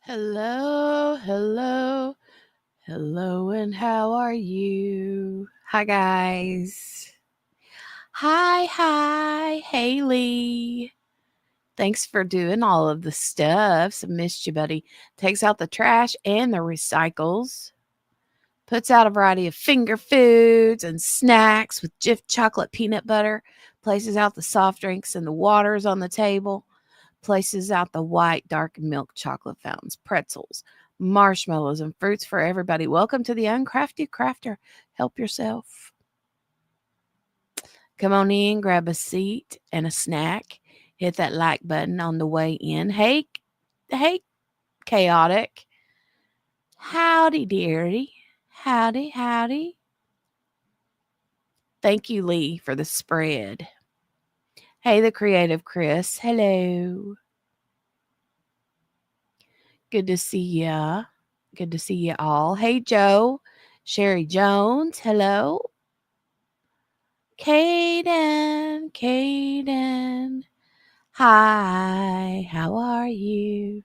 Hello, hello, hello, and how are you? Hi, guys. Hi, Haley. Thanks for doing all of the stuff. I missed you, buddy. Takes out the trash and the recycles. Puts out a variety of finger foods and snacks with Jif chocolate peanut butter. Places out the soft drinks and the waters on the table. Places out the white dark milk chocolate fountains, pretzels, marshmallows, and fruits for everybody. Welcome to the Uncrafty Crafter. Help yourself. Come on in, grab a seat and a snack. Hit that like button on the way in. Hey, chaotic. Howdy, dearie. Howdy. Thank you, Lee, for the spread. Hey, the creative Chris. Hello. Good to see ya. Good to see you all. Hey, Joe. Sherry Jones. Hello. Caden. Hi. How are you?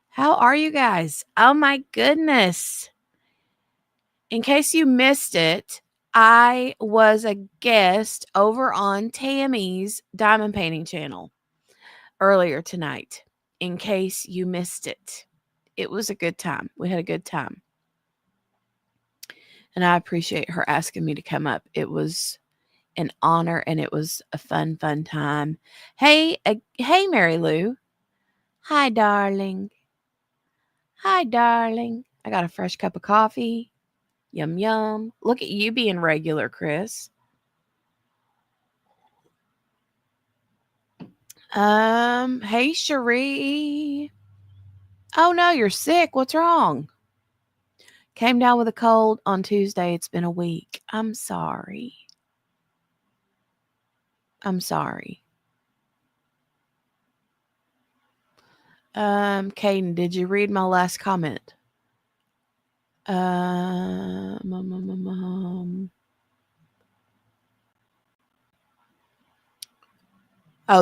How are you guys? Oh my goodness. In case you missed it, I was a guest over on Tammy's diamond painting channel earlier tonight. In case you missed it, it was a good time. We had a good time. And I appreciate her asking me to come up. It was an honor and it was a fun time. Hey, Mary Lou. Hi, darling. I got a fresh cup of coffee. Yum. Look at you being regular, Chris. Hey, Cherie. Oh no, you're sick. What's wrong? Came down with a cold on Tuesday. It's been a week. I'm sorry. Caden, did you read my last comment? Oh,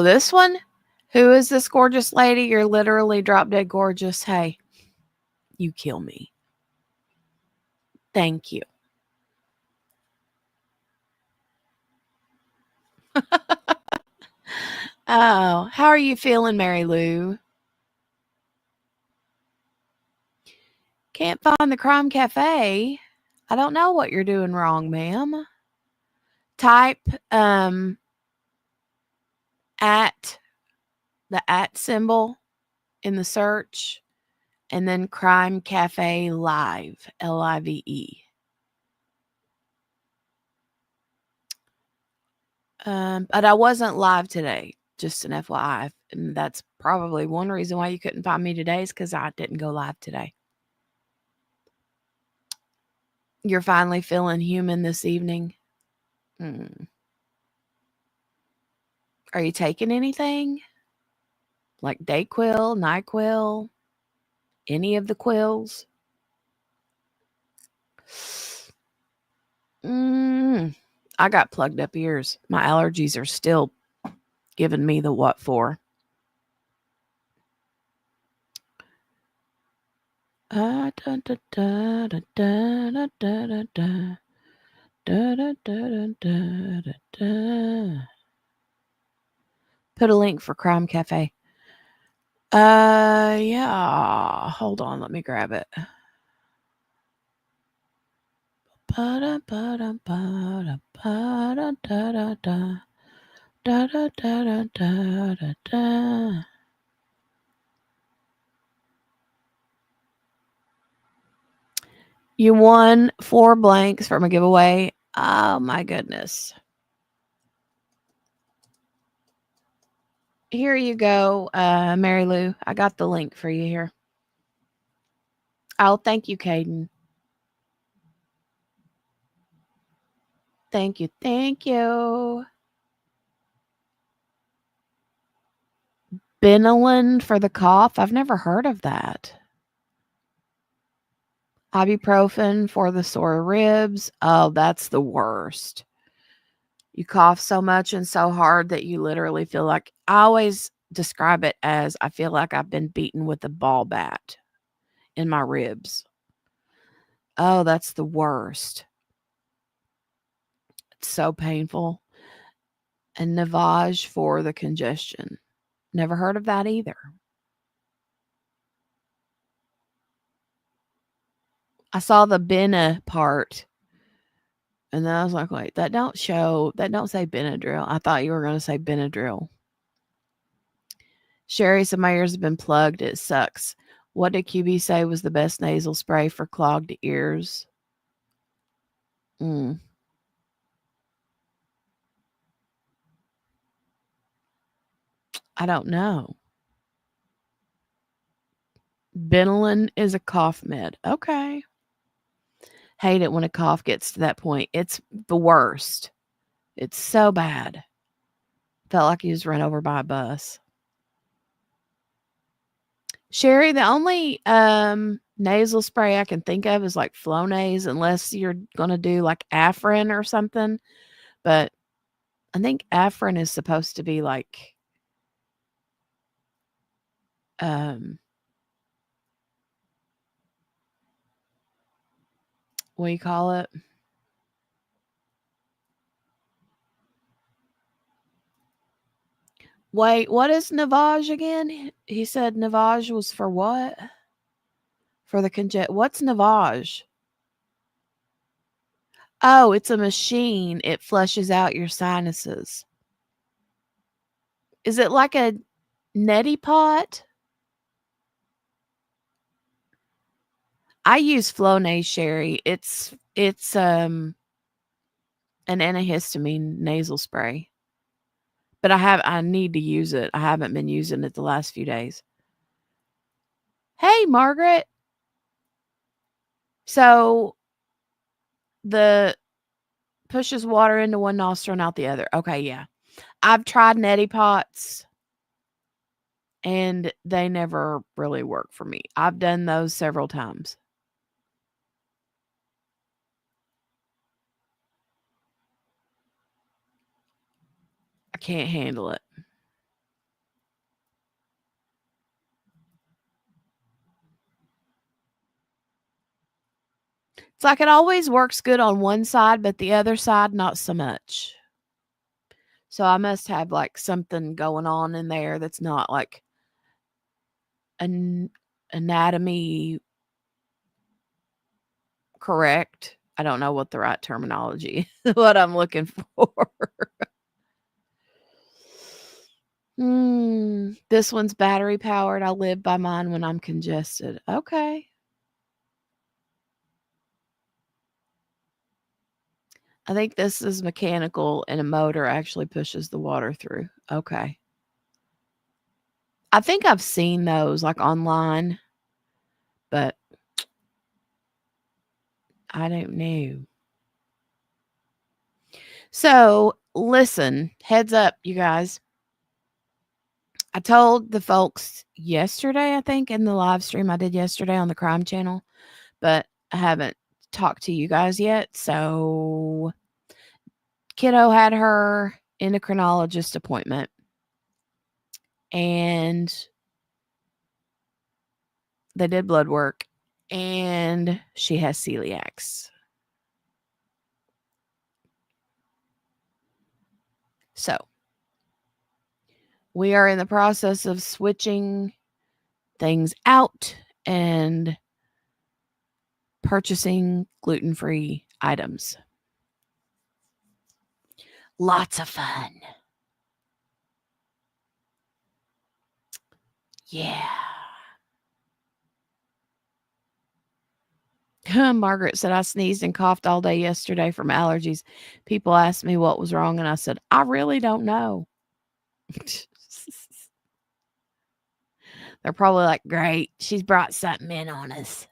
this one? Who is this gorgeous lady? You're literally drop dead gorgeous. Hey, you kill me. Thank you. Oh, how are you feeling, Mary Lou? Can't find the Crime Cafe. I don't know what you're doing wrong, ma'am. Type at the at symbol in the search and then Crime Cafe Live, Live. But I wasn't live today, just an FYI. And that's probably one reason why you couldn't find me today is because I didn't go live today. You're finally feeling human this evening? Are you taking anything? Like Dayquil, NyQuil, any of the quills? I got plugged up ears. My allergies are still giving me the what for. Put a link for Crime Cafe. Yeah. Hold on, let me grab it. You won 4 blanks from a giveaway. Oh my goodness. Here you go, Mary Lou. I got the link for you here. Oh, thank you, Caden. Thank you. Benylin for the cough. I've never heard of that. Ibuprofen for the sore ribs. Oh, that's the worst. You cough so much and so hard that you literally feel like I always describe it as I feel like I've been beaten with a ball bat in my ribs. Oh, that's the worst. It's so painful. And Navage for the congestion. Never heard of that either. I saw the Benna part and then I was like, wait, that don't say Benadryl. I thought you were going to say Benadryl. Sherry said my ears have been plugged. It sucks. What did QB say was the best nasal spray for clogged ears? Mm, I don't know. Benylin is a cough med. Okay. Hate it when a cough gets to that point. It's the worst. It's so bad. Felt like he was run over by a bus. Sherry, the only nasal spray I can think of is like Flonase, unless you're gonna do like Afrin or something. But I think Afrin is supposed to be like um what do you call it? Wait, what is Navage again? He said Navage was for what? For the what's Navage? Oh, it's a machine. It flushes out your sinuses. Is it like a neti pot? I use Flonase Sherry. It's an antihistamine nasal spray. But I need to use it. I haven't been using it the last few days. Hey, Margaret. So the pushes water into one nostril and out the other. Okay, yeah. I've tried neti pots and they never really work for me. I've done those several times. I can't handle it. It's like it always works good on one side, but the other side, not so much. So I must have like something going on in there that's not like an anatomy correct. I don't know what the right terminology what I'm looking for. This one's battery powered. I live by mine when I'm congested. Okay. I think this is mechanical and a motor actually pushes the water through. Okay. I think I've seen those like online, but I don't know. So, listen, heads up, you guys. I told the folks yesterday, I think, in the live stream I did yesterday on the crime channel, but I haven't talked to you guys yet. So, kiddo had her endocrinologist appointment and they did blood work and she has celiacs. So, we are in the process of switching things out and purchasing gluten-free items. Lots of fun. Yeah. Margaret said, I sneezed and coughed all day yesterday from allergies. People asked me what was wrong, and I said, I really don't know. They're probably like, great, she's brought something in on us.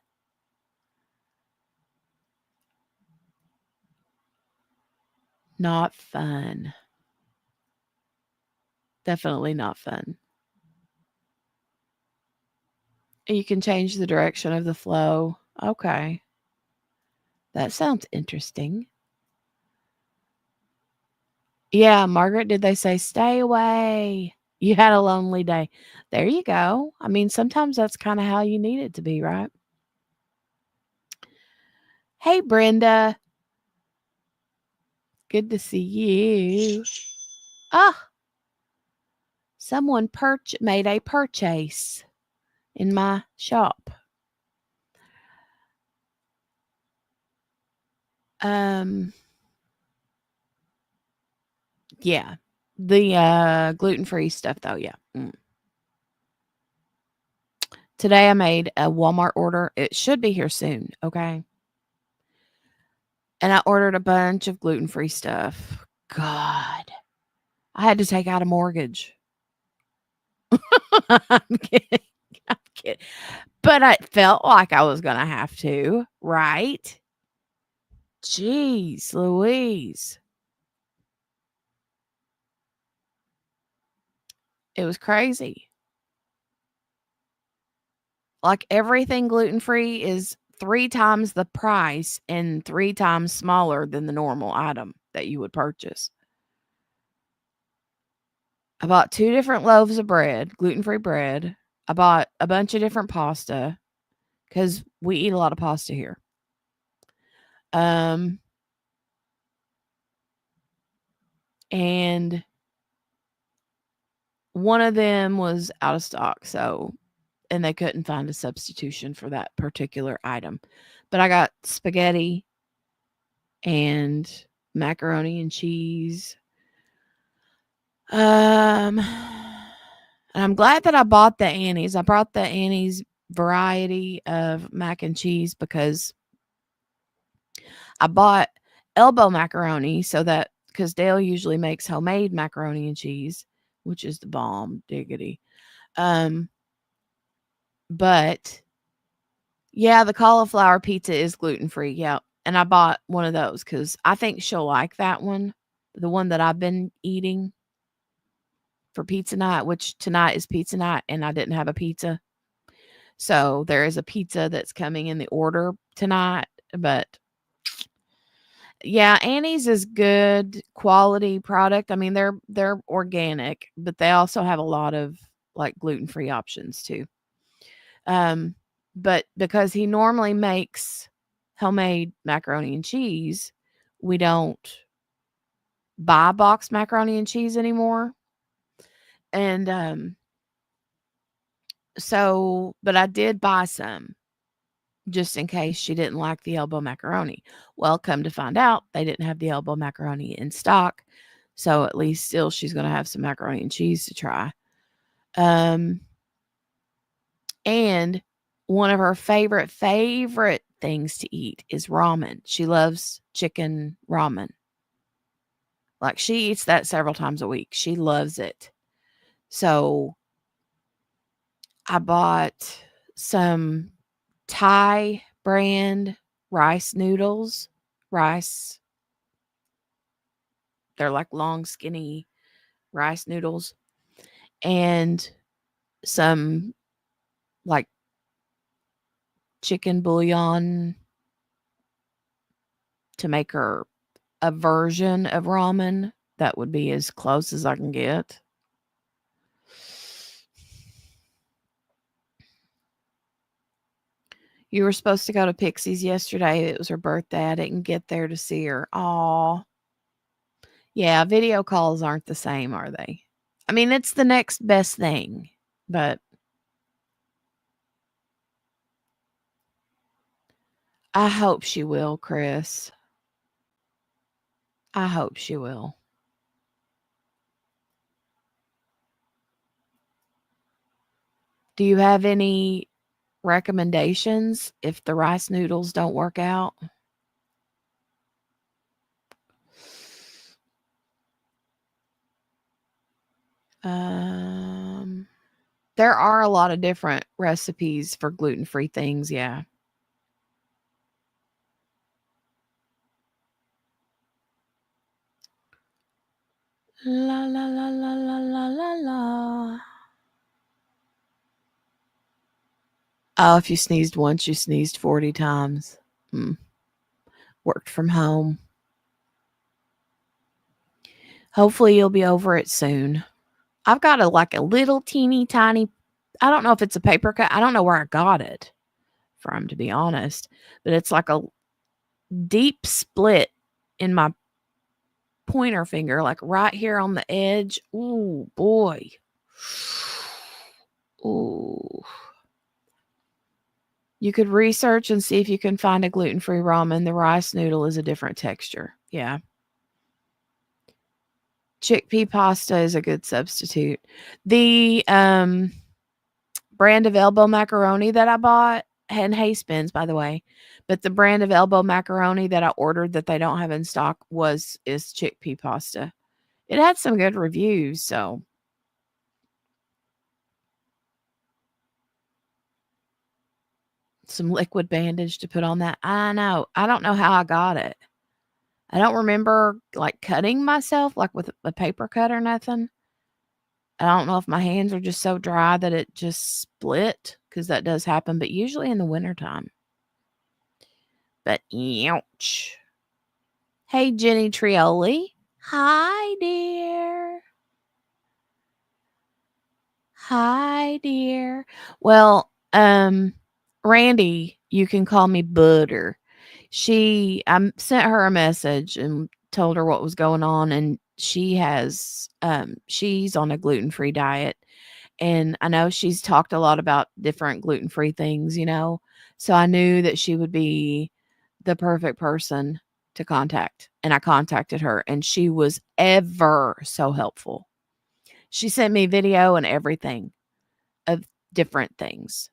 Not fun. Definitely not fun. You can change the direction of the flow. Okay. That sounds interesting. Yeah, Margaret, did they say stay away? You had a lonely day. There you go. I mean, sometimes that's kind of how you need it to be, right? Hey, Brenda. Good to see you. Ah, someone made a purchase in my shop. Um, yeah. The gluten-free stuff though, yeah. Today I made a Walmart order. It should be here soon, okay? And I ordered a bunch of gluten-free stuff. God, I had to take out a mortgage. I'm kidding. I'm kidding. But I felt like I was gonna have to, right? Jeez Louise. It was crazy. Like everything gluten free is 3 times the price and 3 times smaller than the normal item that you would purchase. I bought 2 different loaves of bread, gluten free bread. I bought a bunch of different pasta because we eat a lot of pasta here. Um, and one of them was out of stock, so and they couldn't find a substitution for that particular item. But I got spaghetti and macaroni and cheese. And I'm glad that I bought the Annie's. I brought the Annie's variety of mac and cheese because I bought elbow macaroni so that because Dale usually makes homemade macaroni and cheese, which is the bomb diggity. Um, but yeah, the cauliflower pizza is gluten free. Yeah. And I bought one of those because I think she'll like that one, the one that I've been eating for pizza night, which tonight is pizza night, and I didn't have a pizza. So there is a pizza that's coming in the order tonight. But yeah, Annie's is good quality product. I mean, they're organic, but they also have a lot of like gluten-free options too. Um, but because he normally makes homemade macaroni and cheese, we don't buy boxed macaroni and cheese anymore. And so, but I did buy some just in case she didn't like the elbow macaroni. Well, come to find out, they didn't have the elbow macaroni in stock. So at least still she's going to have some macaroni and cheese to try. Um, and one of her favorite things to eat is ramen. She loves chicken ramen. Like she eats that several times a week. She loves it. So I bought some Thai brand rice noodles. Rice, they're like long, skinny rice noodles, and some like chicken bouillon to make her a version of ramen that would be as close as I can get. You were supposed to go to Pixie's yesterday. It was her birthday. I didn't get there to see her. Aw. Yeah, video calls aren't the same, are they? I mean, it's the next best thing, but I hope she will, Chris. I hope she will. Do you have any recommendations if the rice noodles don't work out? Um, there are a lot of different recipes for gluten-free things, yeah. La la la la la la la la. Oh, if you sneezed once, you sneezed 40 times. Mm, worked from home. Hopefully, you'll be over it soon. I've got a little teeny tiny, I don't know if it's a paper cut. I don't know where I got it from, to be honest, but it's like a deep split in my pointer finger, like right here on the edge. Ooh, boy. Ooh. You could research and see if you can find a gluten-free ramen. The rice noodle is a different texture. Yeah. Chickpea pasta is a good substitute. The brand of elbow macaroni that I bought, and Hay Spins, by the way, but the brand of elbow macaroni that I ordered that they don't have in stock is chickpea pasta. It had some good reviews, so some liquid bandage to put on that. I know. I don't know how I got it. I don't remember like cutting myself like with a paper cut or nothing. I don't know if my hands are just so dry that it just split because that does happen, but usually in the wintertime. But ouch. Hey, Jenny Trioli. Hi, dear. Hi, dear. Well, Randy, you can call me Butter. I sent her a message and told her what was going on, and she's on a gluten-free diet, and I know she's talked a lot about different gluten-free things, so I knew that she would be the perfect person to contact, and I contacted her, and she was ever so helpful. She sent me video and everything of different things,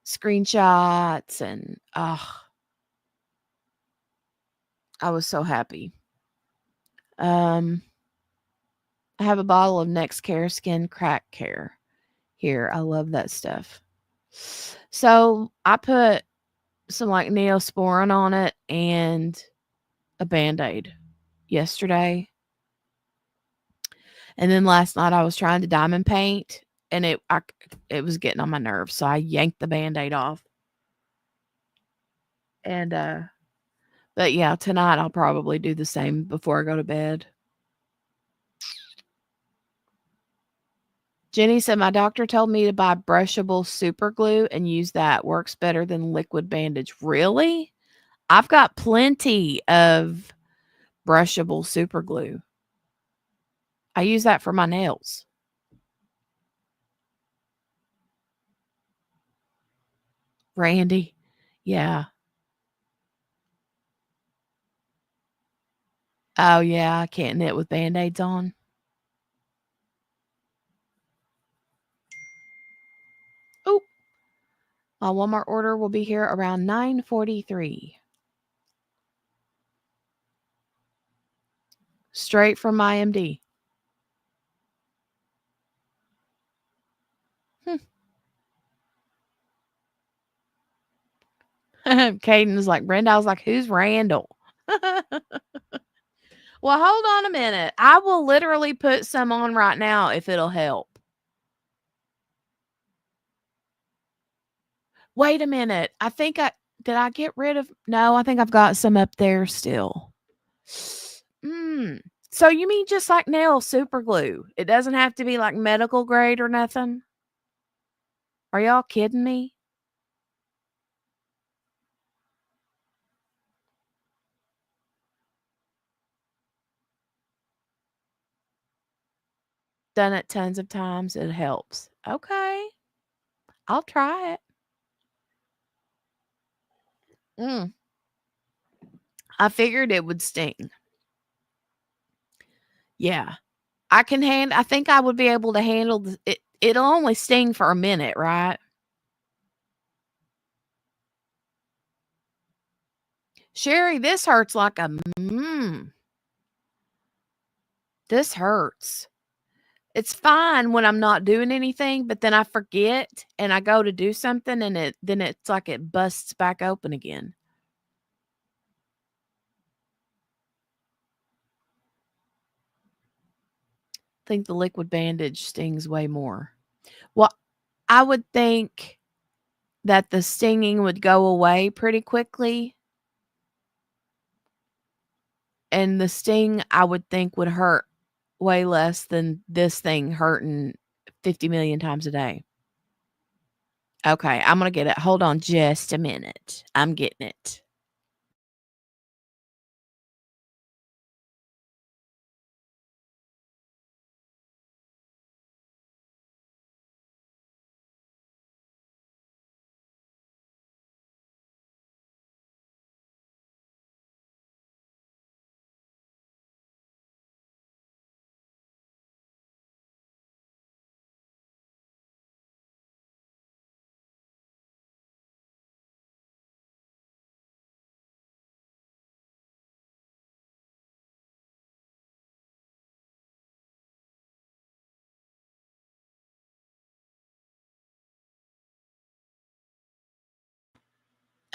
screenshots, and I was so happy. Um, I have a bottle of Next Care Skin Crack Care here. I love that stuff. So I put some like Neosporin on it and a Band-Aid yesterday. And then last night I was trying to diamond paint and it was getting on my nerves. So I yanked the Band-Aid off. And but yeah, tonight I'll probably do the same before I go to bed. Jenny said my doctor told me to buy brushable super glue and use that. Works better than liquid bandage. Really? I've got plenty of brushable super glue. I use that for my nails. Randy. Yeah. Oh yeah, I can't knit with band-aids on. Oh, my Walmart order will be here around 9:43. Straight from my MD. Caden was like, Brenda, I was like, who's Randall? Well, hold on a minute. I will literally put some on right now if it'll help. Wait a minute. Did I get rid of, no, I think I've got some up there still. Mm. So you mean just like nail super glue? It doesn't have to be like medical grade or nothing? Are y'all kidding me? Done it tons of times. It helps. Okay. I'll try it. Mm. I figured it would sting. Yeah. I think I would be able to handle it. It'll only sting for a minute, right? Sherry, this hurts like a this hurts. It's fine when I'm not doing anything, but then I forget and I go to do something and it's like it busts back open again. I think the liquid bandage stings way more. Well, I would think that the stinging would go away pretty quickly. And the sting, I would think, would hurt way less than this thing hurting 50 million times a day. Okay, I'm gonna get it. Hold on just a minute. I'm getting it.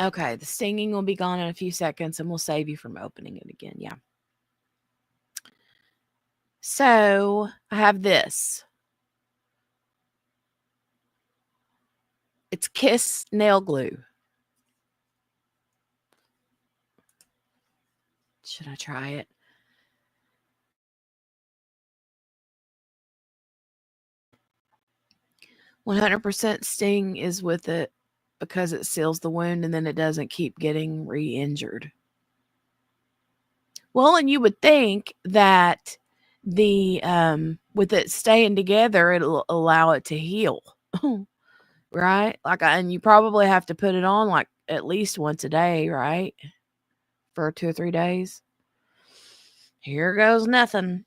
Okay, the stinging will be gone in a few seconds and we'll save you from opening it again. Yeah. So I have this. It's Kiss nail glue. Should I try it? "100% sting is with it because it seals the wound and then it doesn't keep getting re-injured." Well, and you would think that with it staying together, it'll allow it to heal, right? And you probably have to put it on, like, at least once a day, right? For 2 or 3 days. Here goes nothing.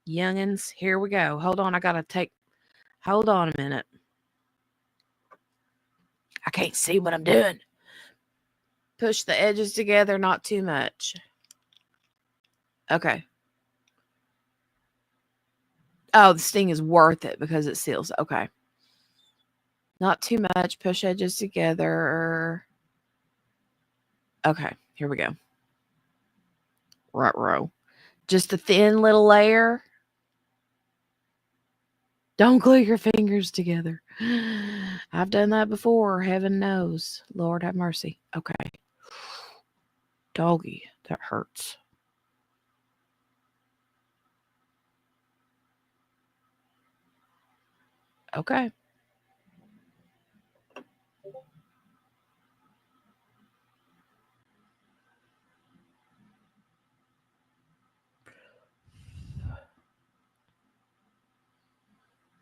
Youngins, here we go. Hold on a minute. I can't see what I'm doing. Push the edges together, not too much. Okay. Oh, the sting is worth it because it seals. Okay. Not too much. Push edges together. Okay, here we go. Right row. Just a thin little layer. Don't glue your fingers together. I've done that before. Heaven knows. Lord have mercy. Okay. Doggy, that hurts. Okay.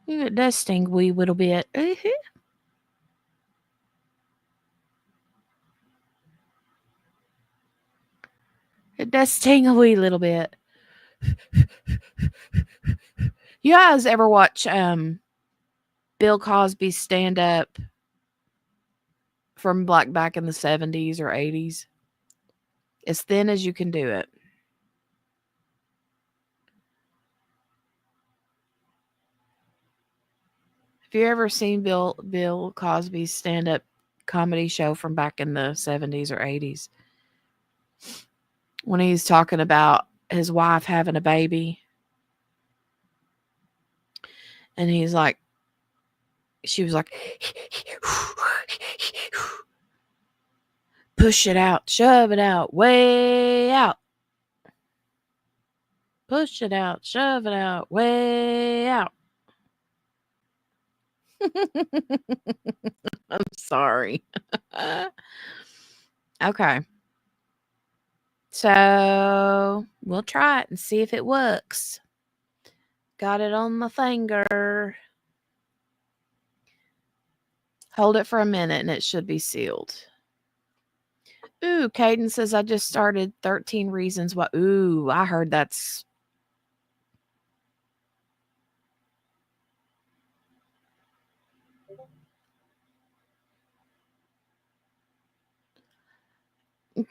It does sting a wee little bit. It does sting a wee little bit. You guys ever watch Bill Cosby's stand up from like back in the 70s or 80s? As thin as you can do it. Have you ever seen Bill Cosby's stand up comedy show from back in the 70s or 80s? When he's talking about his wife having a baby, and he's like, she was like, push it out, shove it out, way out. Push it out, shove it out, way out. I'm sorry. Okay. So we'll try it and see if it works. Got it on my finger. Hold it for a minute and it should be sealed. Ooh, Caden says I just started 13 Reasons Why. Ooh, I heard that's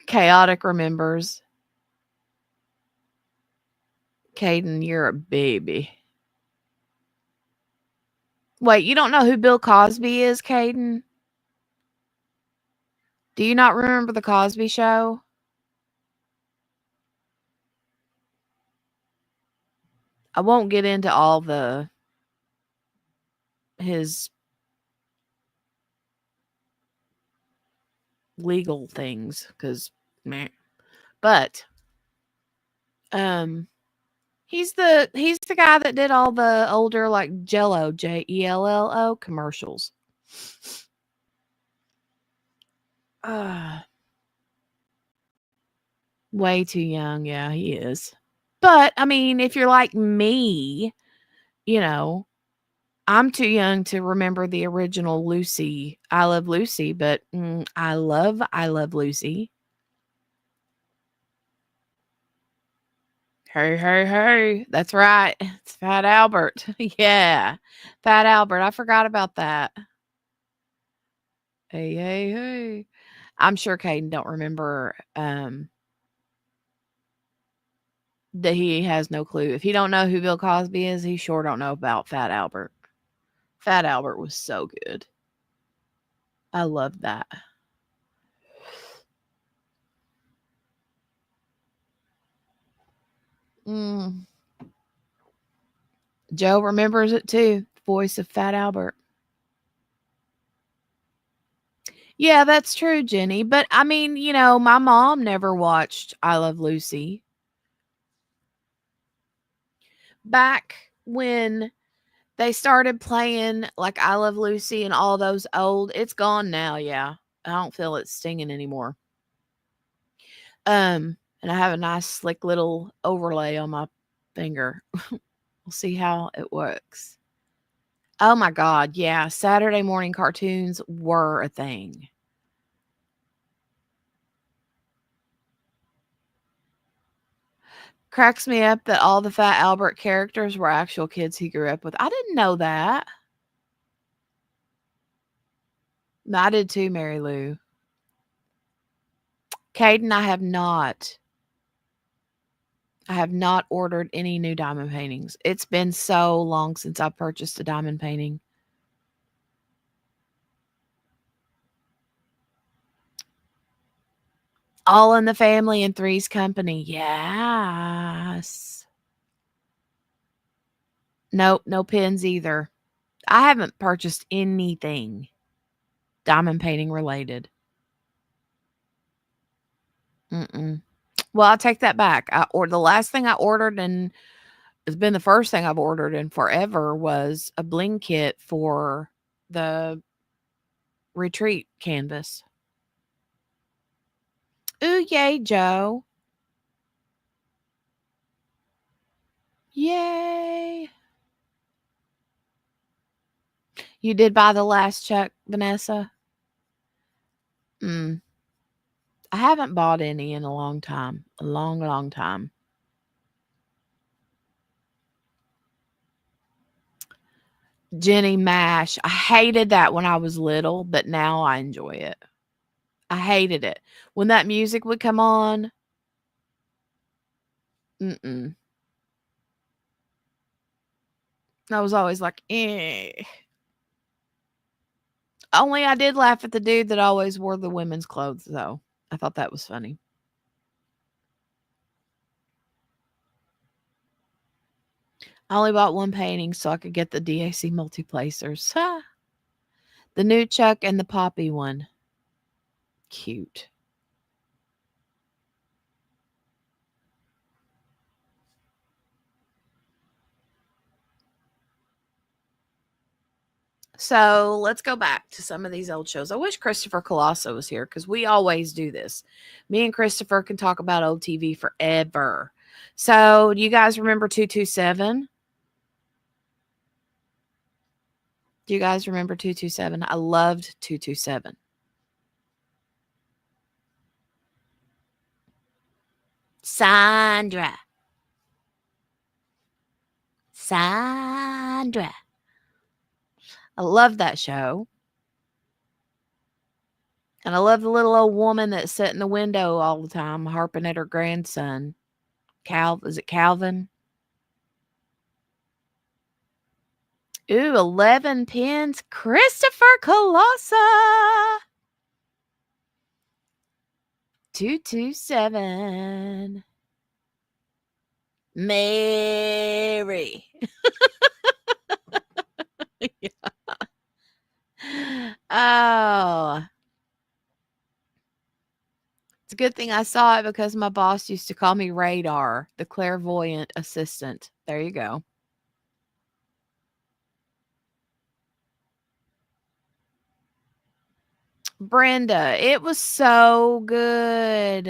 chaotic remembers. Caden, you're a baby. Wait, you don't know who Bill Cosby is, Caden? Do you not remember the Cosby Show? I won't get into all the his legal things because, man. But, um, He's the guy that did all the older like Jello, Jello commercials. Uh, Way too young. Yeah, he is. But I mean, if you're like me, you know, I'm too young to remember the original Lucy. I Love Lucy, but I Love Lucy. Hey, hey, hey. That's right. It's Fat Albert. Yeah. Fat Albert. I forgot about that. Hey, hey, hey. I'm sure Caden don't remember that he has no clue. If he don't know who Bill Cosby is, he sure don't know about Fat Albert. Fat Albert was so good. I loved that. Mm. Joe remembers it too. Voice of Fat Albert. Yeah, that's true, Jenny. But I mean, my mom never watched I Love Lucy. Back when they started playing like I Love Lucy and all those old, it's gone now, yeah. I don't feel it stinging anymore. And I have a nice slick little overlay on my finger. We'll see how it works. Oh my god, yeah, Saturday morning cartoons were a thing. Cracks me up that all the Fat Albert characters were actual kids he grew up with. I didn't know that. No, I did too, Mary Lou. Caden, I have not ordered any new diamond paintings. It's been so long since I purchased a diamond painting. All in the Family and Three's Company. Yes. Nope, no pins either. I haven't purchased anything diamond painting related. Mm-mm. Well, I'll take that back. Or the last thing I ordered, and it's been the first thing I've ordered in forever, was a bling kit for the retreat canvas. Ooh, yay, Joe. Yay. You did buy the last check, Vanessa? Mm. I haven't bought any in a long time. A long, long time. Jenny Mash. I hated that when I was little, but now I enjoy it. I hated it. When that music would come on, mm-mm. I was always like, eh. Only I did laugh at the dude that always wore the women's clothes, though. I thought that was funny. I only bought one painting so I could get the DAC multiplacers. Ha! The new Chuck and the Poppy one. Cute. So let's go back to some of these old shows. I wish Christopher Colosso was here because we always do this. Me and Christopher can talk about old TV forever. So, do you guys remember 227? Do you guys remember 227? I loved 227. Sandra. Sandra. I love that show. And I love the little old woman that sat in the window all the time harping at her grandson. Is it Calvin? Ooh, 11 pins. Christopher Colossa. 227. Mary. Oh, it's Good thing I saw it because my boss used to call me Radar, the clairvoyant assistant. There you go. Brenda, it was so good.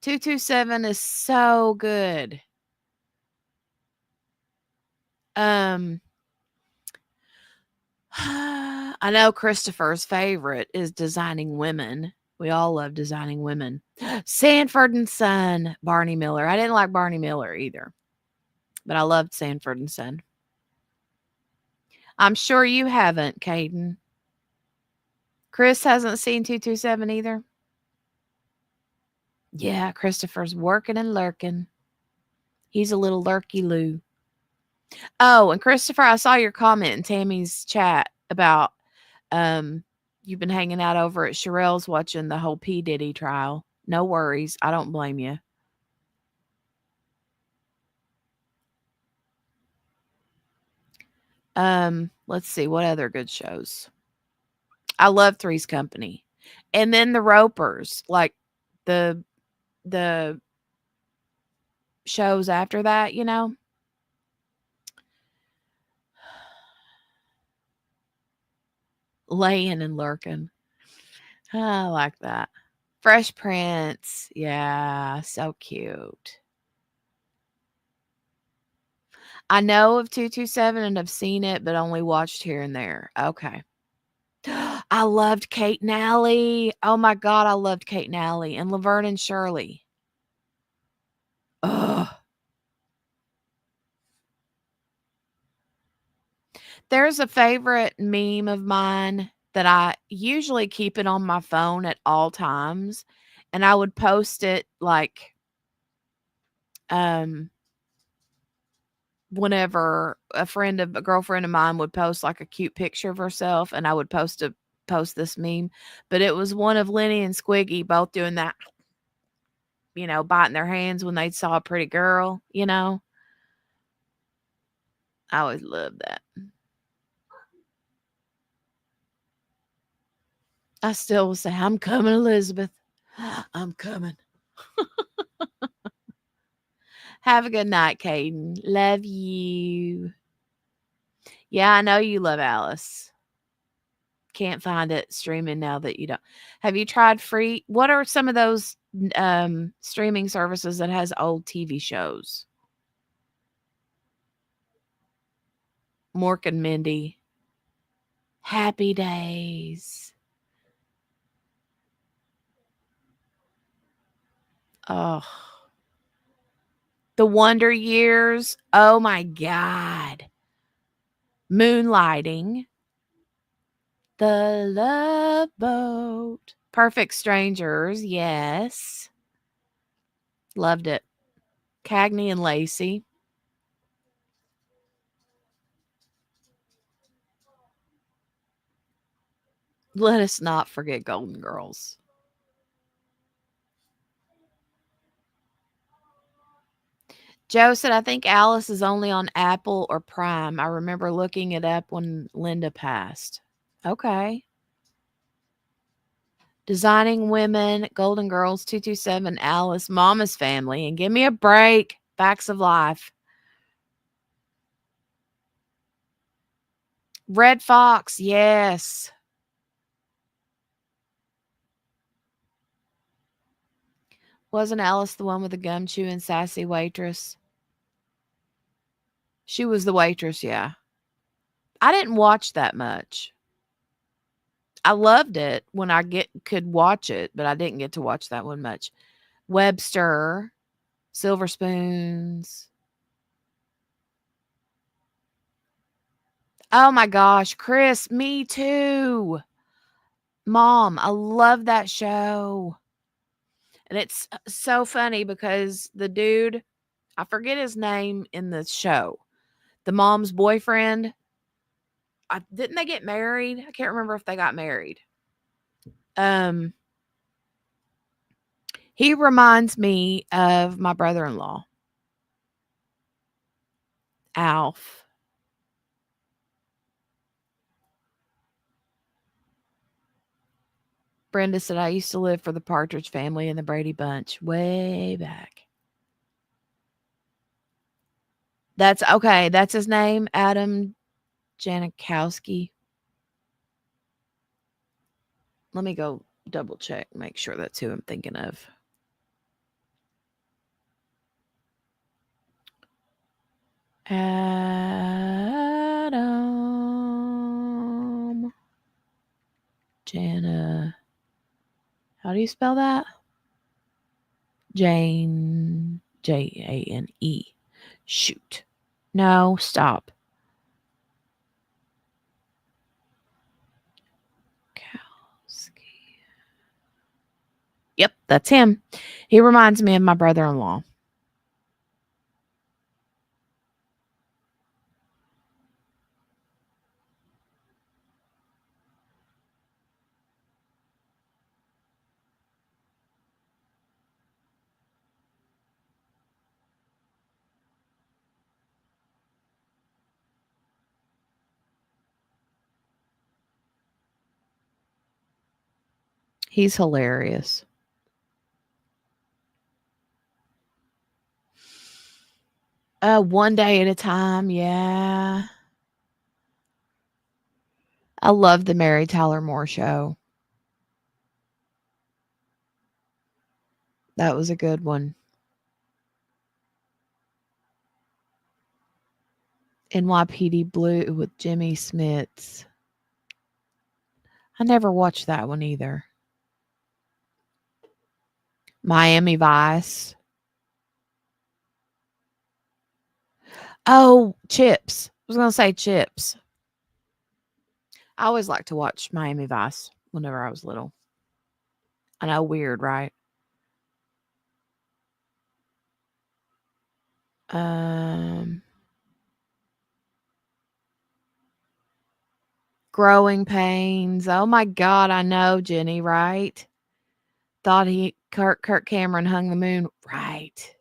227 is so good. Um, I know Christopher's favorite is Designing Women. We all love Designing Women. Sanford and Son, Barney Miller. I didn't like Barney Miller either, but I loved Sanford and Son. I'm sure you haven't, Caden. Chris hasn't seen 227 either. Yeah, Christopher's working and lurking. He's a little lurky Lou. Oh, and Christopher, I saw your comment in Tammy's chat about um you've been hanging out over at Sherelle's watching the whole P. Diddy trial. No worries. I don't blame you. Let's see what other good shows. I love Three's Company. And then the Ropers, like the the shows after that, you know? Laying and lurking. I like that. Fresh Prince. Yeah, so cute. I know of 227 and have seen it, but only watched here and there. Okay. I loved Kate and Allie. Oh my God, I loved Kate and Allie and Laverne and Shirley. Ugh. There's a favorite meme of mine that I usually keep it on my phone at all times, and I would post it like um whenever a girlfriend of mine would post like a cute picture of herself, and I would post this meme, but it was one of Lenny and Squiggy both doing that, biting their hands when they saw a pretty girl, you know? I always loved that. I still will say, "I'm coming, Elizabeth. I'm coming." Have a good night, Caden. Love you. Yeah, I know you love Alice. Can't find it streaming now that you don't. Have you tried free? What are some of those streaming services that has old TV shows? Mork and Mindy. Happy Days. Oh, The Wonder Years. Oh my God. Moonlighting. The Love Boat. Perfect Strangers. Yes. Loved it. Cagney and Lacey. Let us not forget Golden Girls. Joe said, I think Alice is only on Apple or Prime. I remember looking it up when Linda passed. Okay. Designing Women, Golden Girls, 227, Alice, Mama's Family, and Give Me a Break, Facts of Life. Red Fox, yes. Wasn't Alice the one with the gum chewing sassy waitress? She was the waitress, yeah. I didn't watch that much. I loved it when could watch it, but I didn't get to watch that one much. Webster, Silver Spoons. Oh my gosh, Chris, me too. Mom, I love that show. And it's so funny because the dude, I forget his name in the show, the mom's boyfriend, didn't they get married? I can't remember if they got married. Um, he reminds me of my brother-in-law, Alf. Brenda said, I used to live for the Partridge Family and the Brady Bunch way back. That's okay. That's his name, Adam Janikowski. Let me go double check, make sure that's who I'm thinking of. Adam Jana. How do you spell that? Jane. Jane. Shoot. No, stop. Kowski. Yep, that's him. He reminds me of my brother in law. He's hilarious. One day at a time, yeah. I love the Mary Tyler Moore show. That was a good one. NYPD Blue with Jimmy Smits. I never watched that one either. Miami Vice. Oh, Chips. I was going to say Chips. I always liked to watch Miami Vice whenever I was little. I know, weird, right? Um, Growing Pains. Oh my God, I know, Jenny, right? Thought Kirk Cameron hung the moon. Right.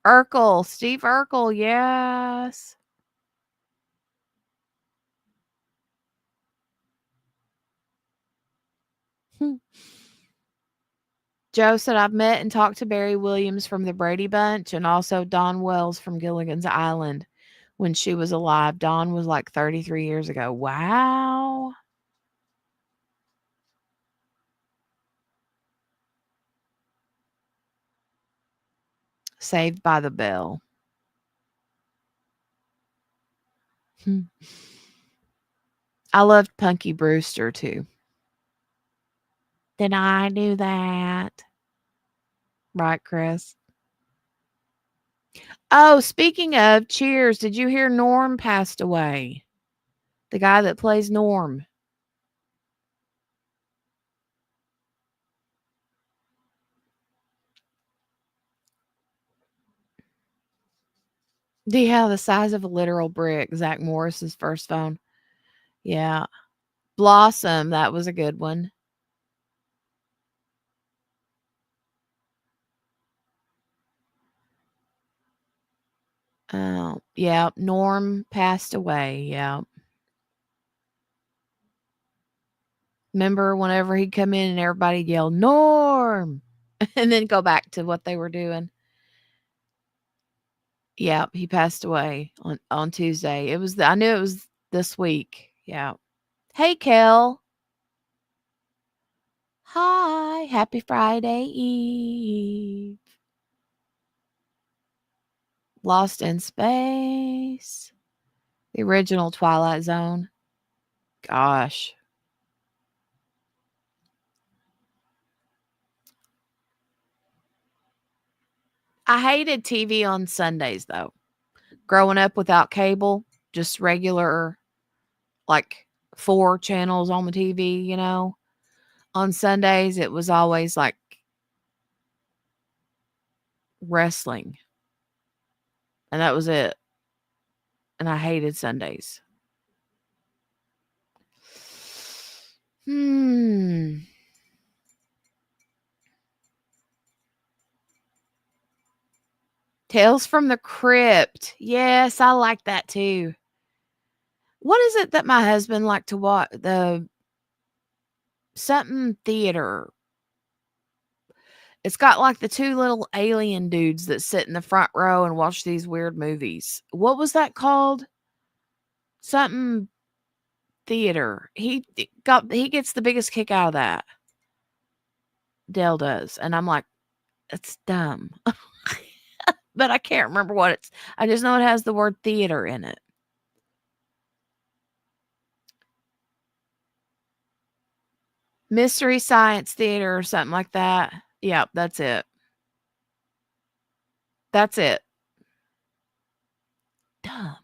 Urkel, Steve Urkel, yes. Joe said, I've met and talked to Barry Williams from the Brady Bunch and also Dawn Wells from Gilligan's Island when she was alive. Dawn was like 33 years ago. Wow. Saved by the Bell. Hmm. I loved Punky Brewster too. Did I do that? Right, Chris? Oh, speaking of Cheers, did you hear Norm passed away? The guy that plays Norm. Yeah, the size of a literal brick. Zach Morris's first phone. Yeah. Blossom, that was a good one. Oh, yeah. Norm passed away. Yeah. Remember whenever he'd come in and everybody'd yell, Norm, and then go back to what they were doing. Yeah, he passed away on Tuesday. I knew it was this week. Yeah. Hey, Kel. Hi. Happy Friday Eve. Lost in Space. The original Twilight Zone. Gosh. I hated TV on Sundays though. Growing up without cable, just regular, like 4 channels on the TV. On Sundays, it was always like wrestling, and that was it. And I hated Sundays. Hmm. Tales from the Crypt. Yes, I like that too. What is it that my husband liked to watch? The something theater. It's got like the two little alien dudes that sit in the front row and watch these weird movies. What was that called? Something theater. He gets the biggest kick out of that. Dale does. And I'm like, it's dumb. But I can't remember what it's. I just know it has the word theater in it. Mystery Science Theater or something like that. Yep, that's it. That's it. Dumb.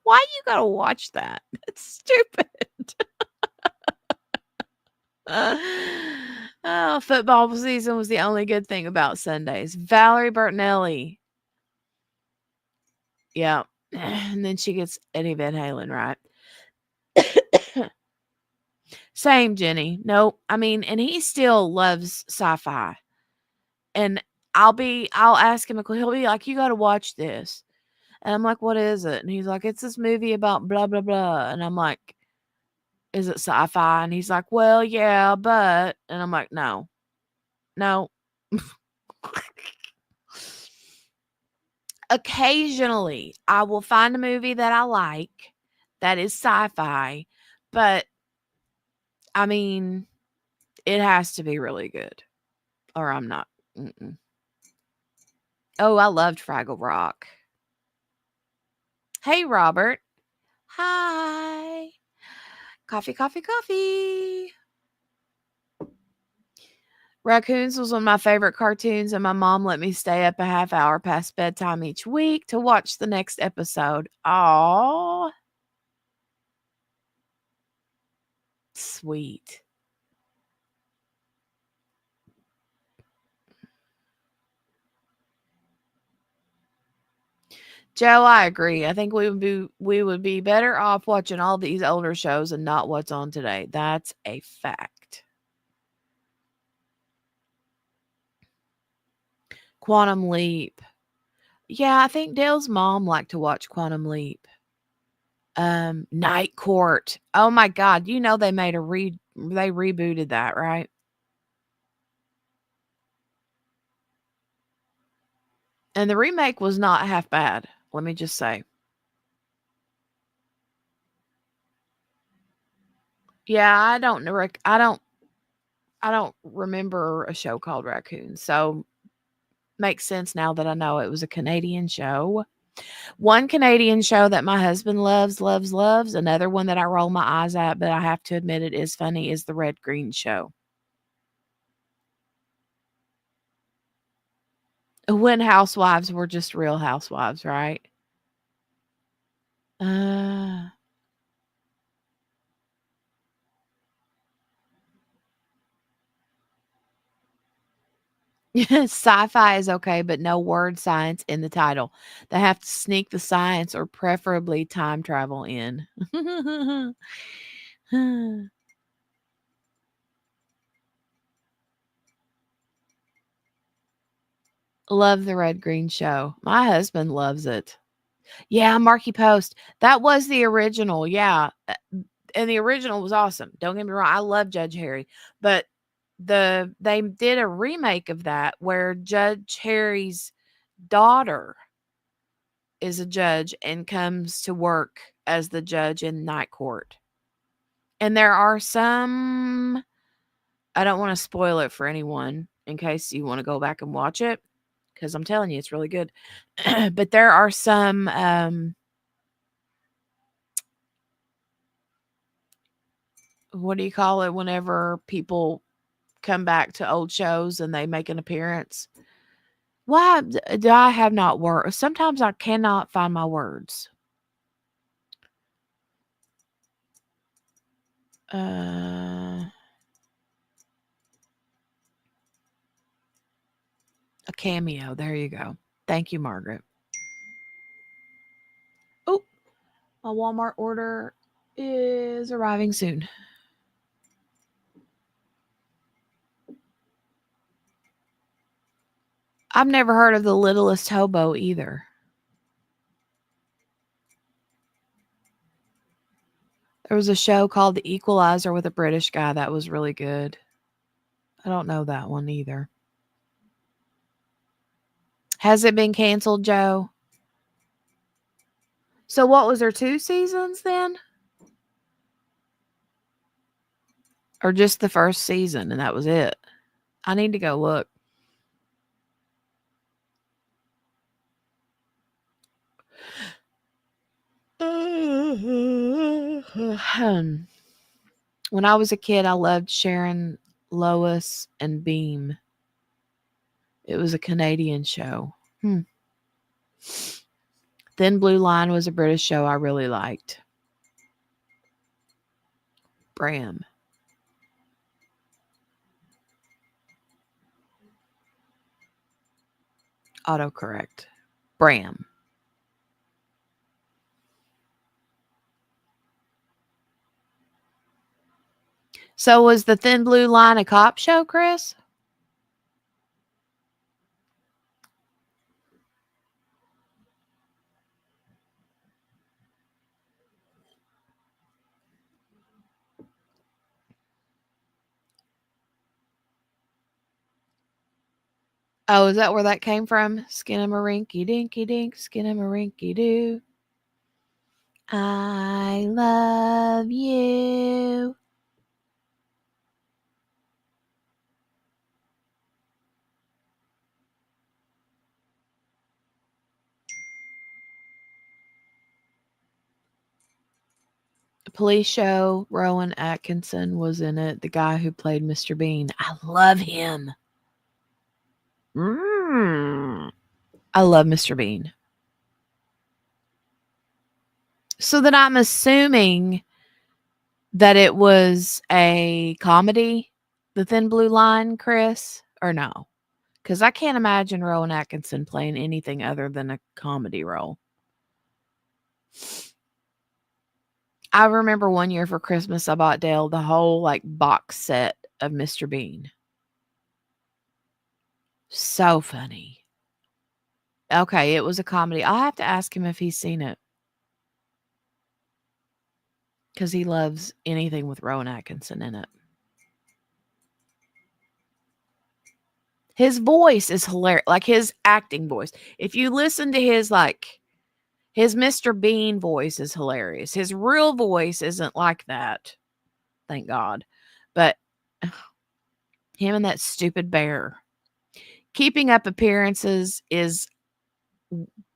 Why you gotta watch that? It's stupid. Oh, football season was the only good thing about Sundays. Valerie Bertinelli. Yeah. And then she gets Eddie Van Halen, right? Same, Jenny. Nope. I mean, and he still loves sci-fi. And I'll ask him, he'll be like, you got to watch this. And I'm like, what is it? And he's like, it's this movie about blah, blah, blah. And I'm like, is it sci-fi? And he's like, well, yeah, but, and I'm like, no, no. Occasionally, I will find a movie that I like that is sci-fi, but I mean, it has to be really good or I'm not. Mm-mm. Oh, I loved Fraggle Rock. Hey, Robert. Hi. Coffee, coffee, coffee. Raccoons was one of my favorite cartoons, and my mom let me stay up a half hour past bedtime each week to watch the next episode. Aw. Sweet. Joe, I agree. I think we would be better off watching all these older shows and not what's on today. That's a fact. Quantum Leap. Yeah, I think Dale's mom liked to watch Quantum Leap. Night Court. Oh my god, they rebooted that, right? And the remake was not half bad, let me just say. Yeah, I don't remember a show called Raccoon. So makes sense now that I know it was a Canadian show. One Canadian show that my husband loves, loves, loves, another one that I roll my eyes at, but I have to admit it is funny, is the Red Green Show. When housewives were just real housewives, right? Uh, sci-fi is okay, but no word science in the title. They have to sneak the science or preferably time travel in. Love the Red Green Show. My husband loves it. Yeah, Marky Post. That was the original. Yeah. And the original was awesome. Don't get me wrong. I love Judge Harry, but they did a remake of that where Judge Harry's daughter is a judge and comes to work as the judge in night court. And there are some, I don't want to spoil it for anyone in case you want to go back and watch it because I'm telling you it's really good. But there are some what do you call it whenever people come back to old shows and they make an appearance? Why do I have not words? Sometimes I cannot find my words. Uh, a cameo. There you go. Thank you, Margaret. Oh, my Walmart order is arriving soon. I've never heard of the Littlest Hobo either. There was a show called The Equalizer with a British guy that was really good. I don't know that one either. Has it been canceled, Joe? So what was there 2 seasons then? Or just the first season and that was it? I need to go look. When I was a kid, I loved Sharon, Lois, and Beam. It was a Canadian show. Thin Blue Line was a British show I really liked. Bram. Autocorrect. Bram. So was the Thin Blue Line a cop show, Chris? Oh, is that where that came from? Skinnamarink dinky dink, skinnamarink doo. I love you. Police show. Rowan Atkinson was in it. The guy who played Mr. Bean. I love him. I love Mr. Bean. So then I'm assuming that it was a comedy, The Thin Blue Line, Chris, or no? Because I can't imagine Rowan Atkinson playing anything other than a comedy role. I remember one year for Christmas, I bought Dale the whole like box set of Mr. Bean. So funny. Okay, it was a comedy. I'll have to ask him if he's seen it because he loves anything with Rowan Atkinson in it. His voice is hilarious, like his acting voice. If you listen to his Mr. Bean voice is hilarious. His real voice isn't like that, thank God. But him and that stupid bear. Keeping Up Appearances is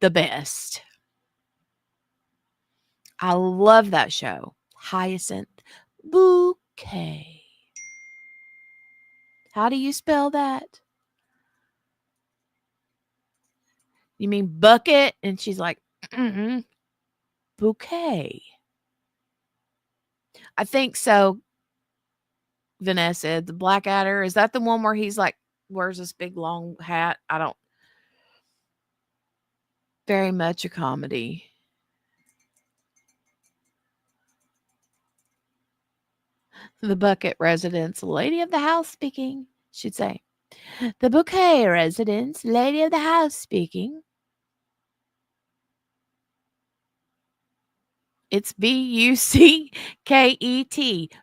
the best. I love that show. Hyacinth Bouquet. How do you spell that? You mean bucket? And she's like, bouquet. I think so. Vanessa, the Blackadder. Is that the one where he's like wears this big long hat? I don't. Very much a comedy. The Bucket Residence, lady of the house speaking, she'd say. The Bouquet Residence, lady of the house speaking. It's Bucket,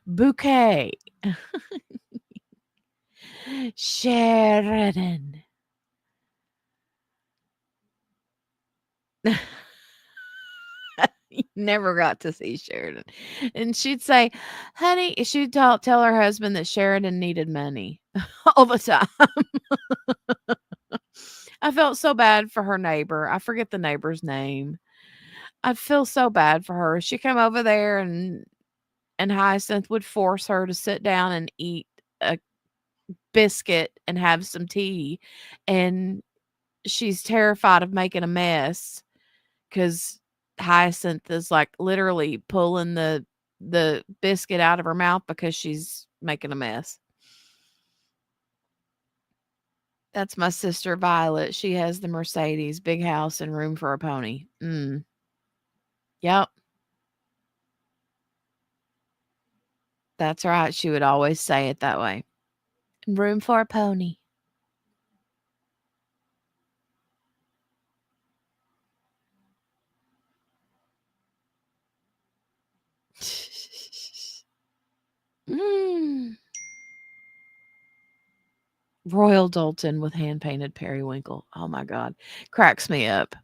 bouquet. Sheridan. Never got to see Sheridan. And she'd say, honey, she'd tell her husband that Sheridan needed money all the time. I felt so bad for her neighbor. I forget the neighbor's name. I feel so bad for her. She came over there and Hyacinth would force her to sit down and eat a biscuit and have some tea. And she's terrified of making a mess because Hyacinth is like literally pulling the biscuit out of her mouth because she's making a mess. That's my sister Violet. She has the Mercedes, big house, and room for a pony. Yep, that's right. She would always say it that way. Room for a pony. Mm. Royal Dalton with hand-painted periwinkle. Oh my god. Cracks me up.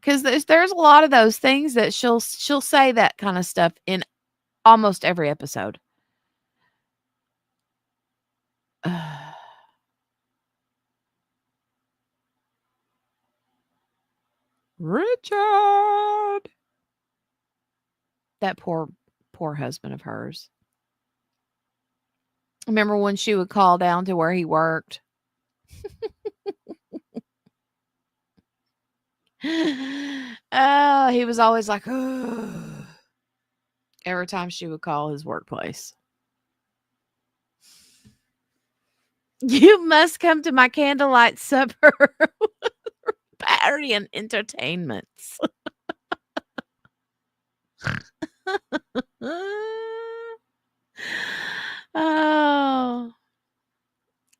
'Cause there's a lot of those things that she'll say that kinda stuff in almost every episode. Richard! That poor husband of hers. Remember when she would call down to where he worked? Oh, he was always like, "Ugh," every time she would call his workplace. You must come to my candlelight supper party and entertainments. Oh,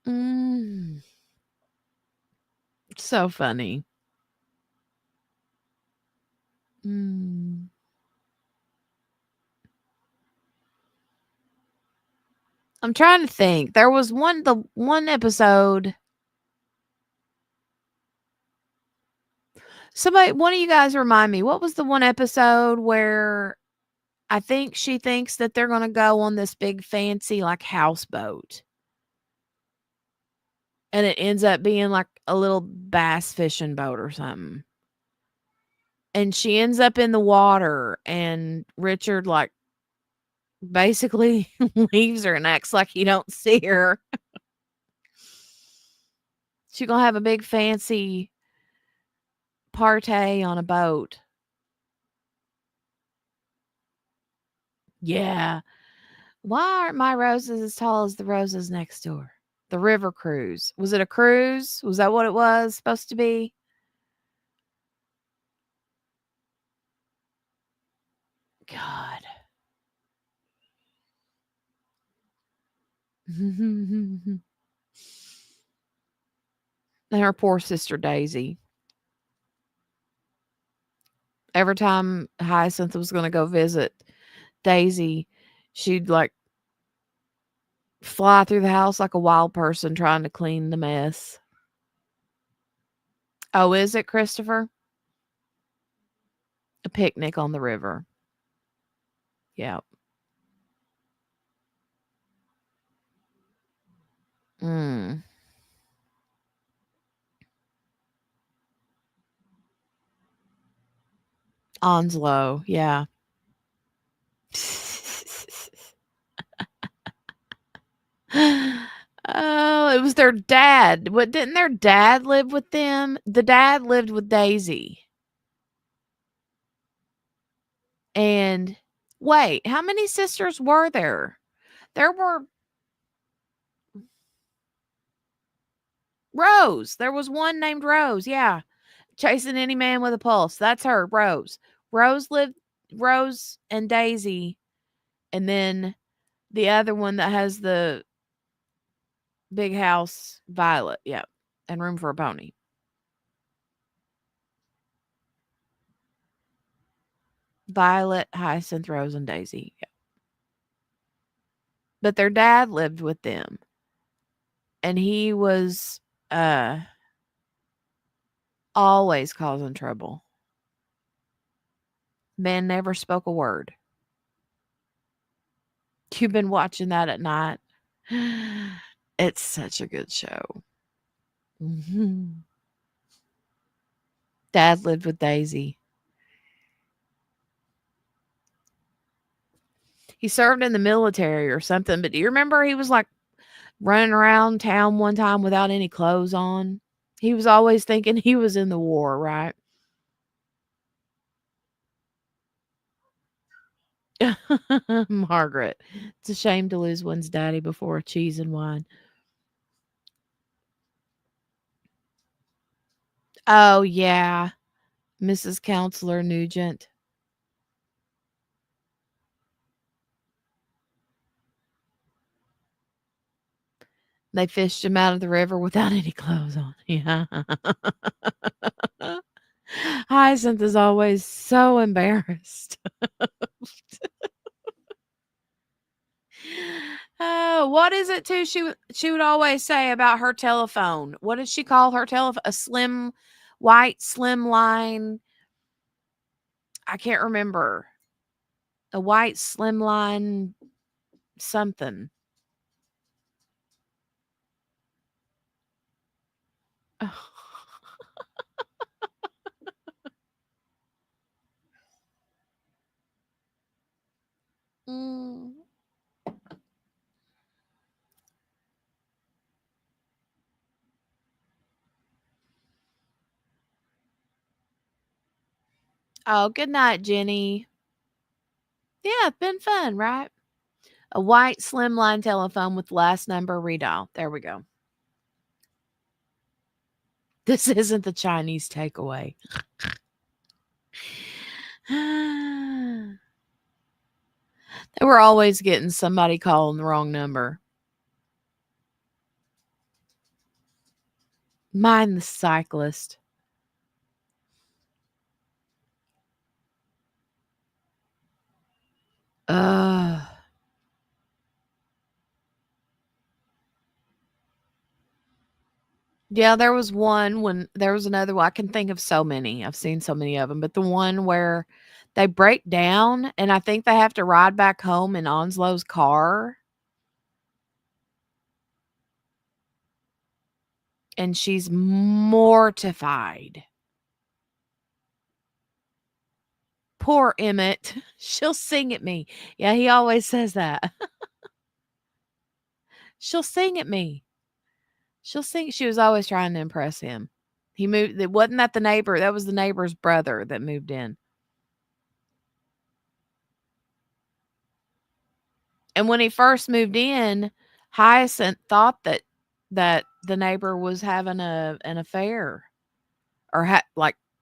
mm, so funny. Mm. I'm trying to think. There was the one episode. One of you guys remind me. What was the one episode where I think she thinks that they're gonna go on this big fancy like houseboat, and it ends up being like a little bass fishing boat or something. And she ends up in the water, and Richard like basically leaves her and acts like he don't see her. She gonna have a big fancy party on a boat. Yeah. Why aren't my roses as tall as the roses next door? The river cruise. Was it a cruise? Was that what it was supposed to be? God. And her poor sister Daisy. Every time Hyacinth was going to go visit Daisy, she'd like fly through the house like a wild person trying to clean the mess. Oh, is it, Christopher? A picnic on the river. Yeah. Mm. Onslow. Yeah. Oh, it was their dad. What, didn't their dad live with them? The dad lived with Daisy. And wait, how many sisters were there? There were Rose. There was one named Rose. Yeah. Chasing any man with a pulse. That's her, Rose. Rose lived Rose and Daisy, and then the other one that has the big house, Violet. Yep. And room for a pony. Violet, Hyacinth, Rose, and Daisy. Yep. But their dad lived with them. And he was uh always causing trouble. Man never spoke a word. You've been watching that at night. It's such a good show. Mhm. Dad lived with Daisy. He served in the military or something, but do you remember he was like running around town one time without any clothes on? He was always thinking he was in the war, right? Margaret. It's a shame to lose one's daddy before cheese and wine. Oh, yeah. Mrs. Counselor Nugent. They fished him out of the river without any clothes on. Yeah. Hyacinth is always so embarrassed. What is it too? She would always say about her telephone. What did she call her telephone? A slim, white slim line. I can't remember. A white slim line something. Mm. Oh, good night, Jenny. Yeah, it's been fun, right? A white slimline telephone with last number redial. There we go. This isn't the Chinese takeaway. They were always getting somebody calling the wrong number. Mind the cyclist. Ugh. Yeah, there was one when there was another one. I can think of so many. I've seen so many of them, but the one where they break down and I think they have to ride back home in Onslow's car and she's mortified. Poor Emmett. She'll sing at me. Yeah, he always says that. She'll sing at me. She'll sing. She was always trying to impress him. He moved. It wasn't that the neighbor. That was the neighbor's brother that moved in. And when he first moved in, Hyacinth thought that the neighbor was having an affair or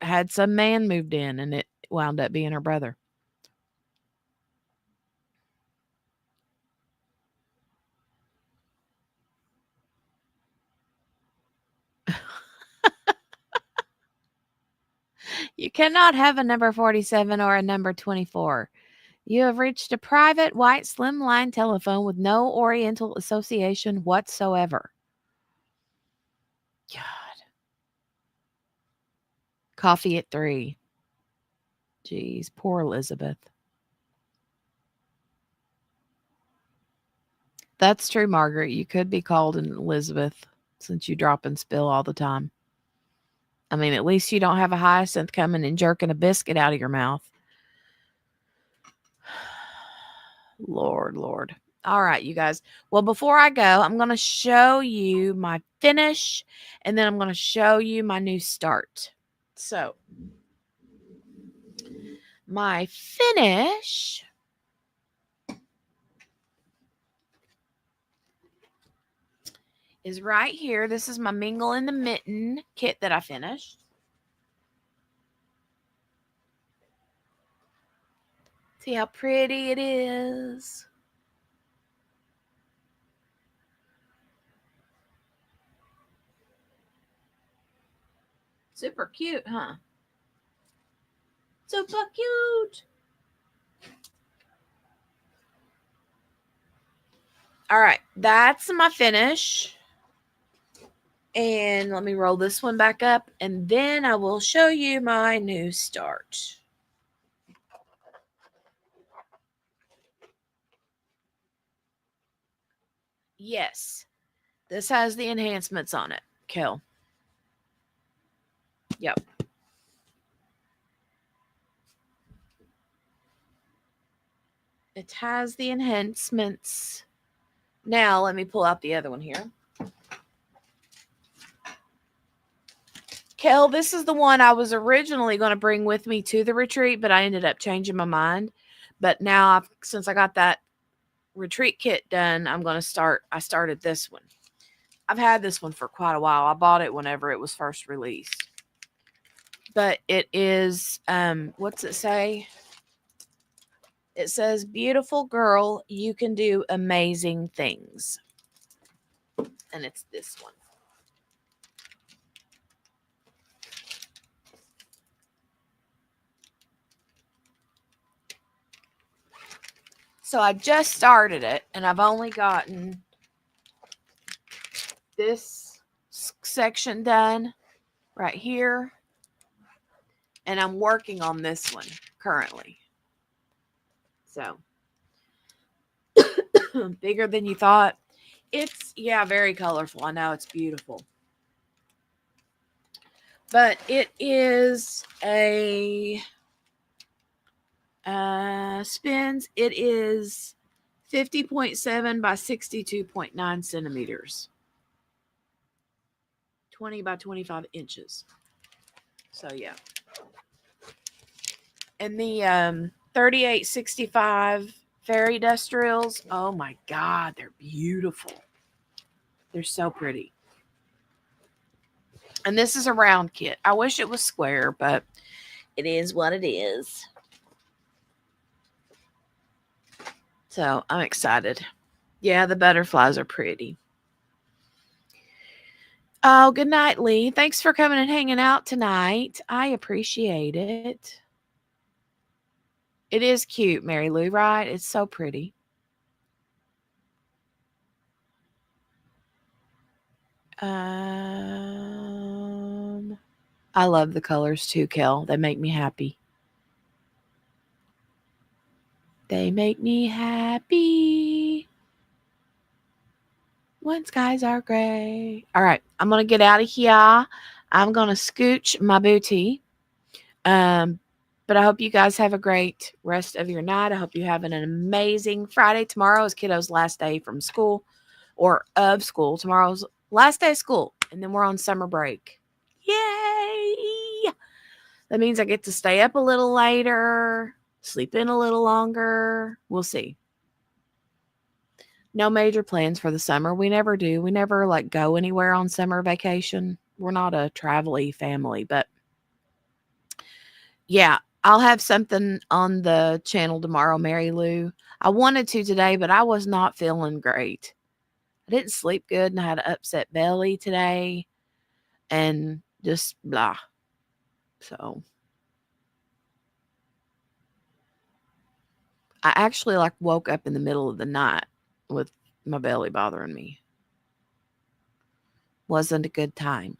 had some man moved in, and it wound up being her brother. You cannot have a number 47 or a number 24. You have reached a private white slim line telephone with no Oriental association whatsoever. God. Coffee at 3. Jeez, poor Elizabeth. That's true, Margaret. You could be called an Elizabeth since you drop and spill all the time. I mean, at least you don't have a hyacinth coming and jerking a biscuit out of your mouth. Lord, Lord. All right, you guys. Well, before I go, I'm going to show you my finish and then I'm going to show you my new start. So, my finish is right here. This is my Mingle in the Mitten kit that I finished. See how pretty it is. Super cute, huh? Super cute. All right, that's my finish. And let me roll this one back up, and then I will show you my new start. Yes, this has the enhancements on it, Kel. Yep. It has the enhancements. Now, let me pull out the other one here. Kel, this is the one I was originally going to bring with me to the retreat, but I ended up changing my mind. But now, since I got that retreat kit done, I started this one. I've had this one for quite a while. I bought it whenever it was first released. But it is, what's it say? It says, beautiful girl, you can do amazing things. And it's this one. So I just started it, and I've only gotten this section done right here. And I'm working on this one currently. So, bigger than you thought. It's, yeah, very colorful. I know it's beautiful. But it is a spins. It is 50.7 by 62.9 centimeters. 20 by 25 inches. So, yeah. And the 3865 fairy dust drills, oh my God, they're beautiful. They're so pretty. And this is a round kit. I wish it was square, but it is what it is. So I'm excited. Yeah, the butterflies are pretty. Oh, good night, Lee. Thanks for coming and hanging out tonight. I appreciate it. It is cute, Mary Lou, right? It's so pretty. I love the colors too, Kel. They make me happy. They make me happy when skies are gray. All right, I'm going to get out of here. I'm going to scooch my booty. But I hope you guys have a great rest of your night. I hope you have an amazing Friday. Tomorrow is kiddo's last day from school or of school. Tomorrow's last day of school, and then we're on summer break. Yay! That means I get to stay up a little later, sleep in a little longer. We'll see. No major plans for the summer. We never do. We never like go anywhere on summer vacation. We're not a travel-y family, but yeah, I'll have something on the channel tomorrow, Mary Lou. I wanted to today, but I was not feeling great. I didn't sleep good and I had an upset belly today and just blah. So I actually like woke up in the middle of the night with my belly bothering me. Wasn't a good time.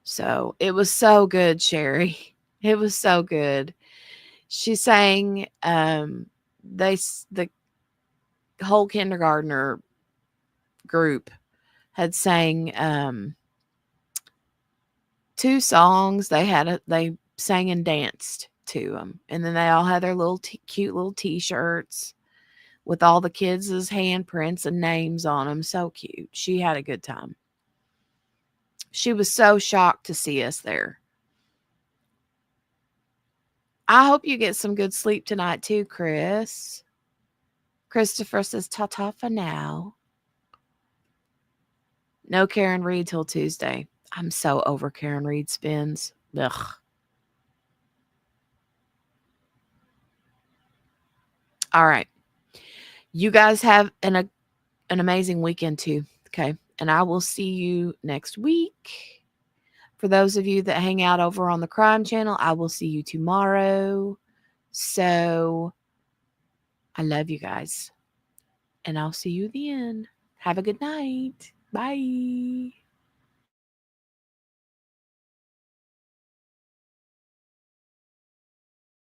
So it was so good, Sherry. It was so good. She sang the whole kindergartner group had sang 2 songs. They sang and danced to them, and then they all had their little cute little T-shirts with all the kids' handprints and names on them. So cute. She had a good time. She was so shocked to see us there. I hope you get some good sleep tonight too, Chris. Christopher says ta-ta for now. No Karen Reed till Tuesday. I'm so over Karen Reed spins. Ugh. All right. You guys have an amazing weekend too. Okay. And I will see you next week. For those of you that hang out over on the Crime Channel, I will see you tomorrow. So I love you guys. And I'll see you then. Have a good night. Bye.